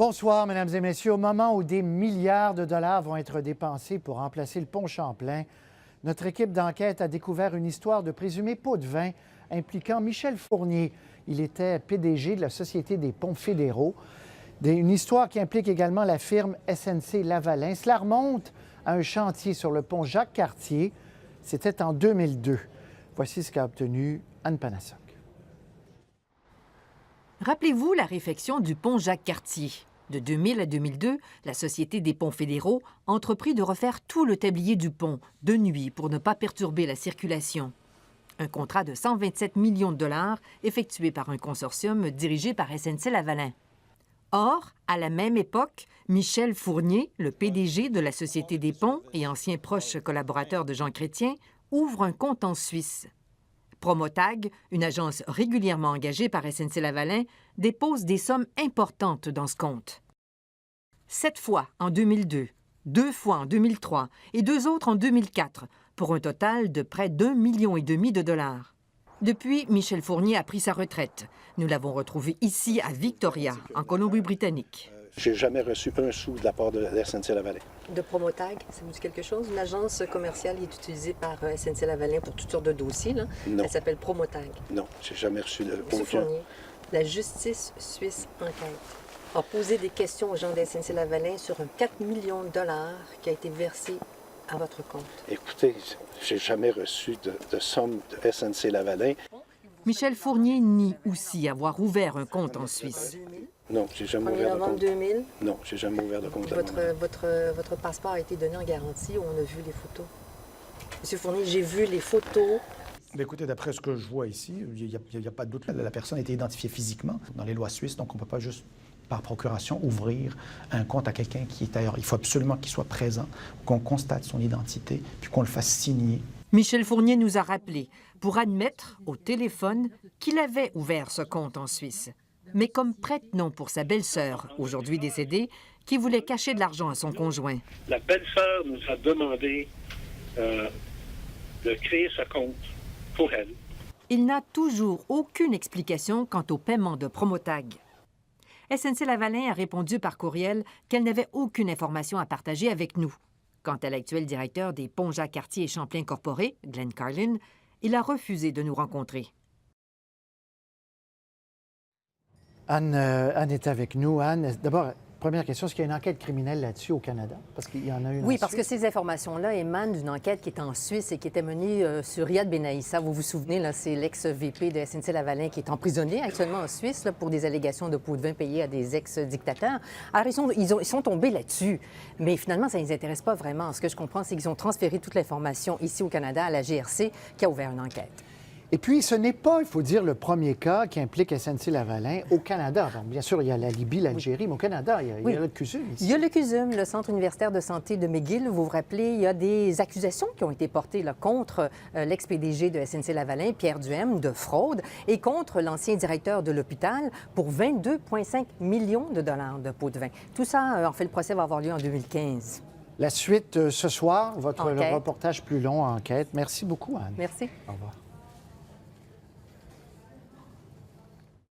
Bonsoir, Mesdames et Messieurs. Au moment où des milliards de dollars vont être dépensés pour remplacer le pont Champlain, notre équipe d'enquête a découvert une histoire de présumé pot de vin impliquant Michel Fournier. Il était PDG de la Société des ponts fédéraux. Une histoire qui implique également la firme SNC-Lavalin. Cela remonte à un chantier sur le pont Jacques-Cartier. C'était en 2002. Voici ce qu'a obtenu Anne Panassoc. Rappelez-vous la réfection du pont Jacques-Cartier. De 2000 à 2002, la Société des ponts fédéraux entreprit de refaire tout le tablier du pont, de nuit, pour ne pas perturber la circulation. Un contrat de 127 millions de dollars effectué par un consortium dirigé par SNC-Lavalin. Or, à la même époque, Michel Fournier, le PDG de la Société des ponts et ancien proche collaborateur de Jean Chrétien, ouvre un compte en Suisse. Promotag, une agence régulièrement engagée par SNC-Lavalin, dépose des sommes importantes dans ce compte. 7 fois en 2002, 2 fois en 2003 et 2 autres en 2004, pour un total de près d'1,5 million de dollars. Depuis, Michel Fournier a pris sa retraite. Nous l'avons retrouvé ici à Victoria, en Colombie-Britannique. J'ai jamais reçu un sou de la part de SNC-Lavalin. De Promotag, ça vous dit quelque chose? Une agence commerciale qui est utilisée par SNC-Lavalin pour toutes sortes de dossiers. Là. Non. Elle s'appelle Promotag. Non, j'ai jamais reçu de... Monsieur Fournier, la justice suisse enquête a posé des questions aux gens de SNC-Lavalin sur un 4 millions de dollars qui a été versé à votre compte. Écoutez, j'ai jamais reçu de somme de SNC-Lavalin. Michel Fournier nie aussi avoir ouvert un compte en Suisse. Non, j'ai jamais 1er ouvert de novembre compte. 2000, Non, j'ai jamais ouvert de compte. votre passeport a été donné en garantie où on a vu les photos. Monsieur Fournier, j'ai vu les photos. Bien, écoutez, d'après ce que je vois ici, il n'y a pas de doute. La personne a été identifiée physiquement dans les lois suisses, donc on ne peut pas juste, par procuration, ouvrir un compte à quelqu'un qui est ailleurs. Il faut absolument qu'il soit présent, qu'on constate son identité, puis qu'on le fasse signer. Michel Fournier nous a rappelé, pour admettre au téléphone qu'il avait ouvert ce compte en Suisse, mais comme prête-nom pour sa belle-sœur, aujourd'hui décédée, qui voulait cacher de l'argent à son conjoint. La belle-sœur nous a demandé de créer ce compte pour elle. Il n'a toujours aucune explication quant au paiement de Promotag. SNC-Lavalin a répondu par courriel qu'elle n'avait aucune information à partager avec nous. Quant à l'actuel directeur des ponts Jacques-Cartier et Champlain Corporé, Glenn Carlin, il a refusé de nous rencontrer. Anne est avec nous. Anne, d'abord, première question, est-ce qu'il y a une enquête criminelle là-dessus au Canada? Parce qu'il y en a une. Oui, parce que ces informations-là émanent d'une enquête qui est en Suisse et qui était menée sur Riyad Benaïssa. Vous vous souvenez, là, c'est l'ex-VP de SNC-Lavalin qui est emprisonné actuellement en Suisse là, pour des allégations de pots de vin payés à des ex-dictateurs. Alors, ils sont tombés là-dessus, mais finalement, ça ne les intéresse pas vraiment. Ce que je comprends, c'est qu'ils ont transféré toute l'information ici au Canada à la GRC qui a ouvert une enquête. Et puis, ce n'est pas, il faut dire, le premier cas qui implique SNC-Lavalin au Canada. Donc, bien sûr, il y a la Libye, l'Algérie, mais au Canada, il y a le CUSUM ici. Il y a le CUSUM, le Centre universitaire de santé de McGill. Vous vous rappelez, il y a des accusations qui ont été portées là, contre l'ex-PDG de SNC-Lavalin, Pierre Duhem, de fraude, et contre l'ancien directeur de l'hôpital pour 22,5 millions de dollars de pots de vin. Tout ça, en fait, le procès va avoir lieu en 2015. La suite ce soir, votre Enquête. reportage plus long, enquête. Merci beaucoup, Anne. Merci. Au revoir.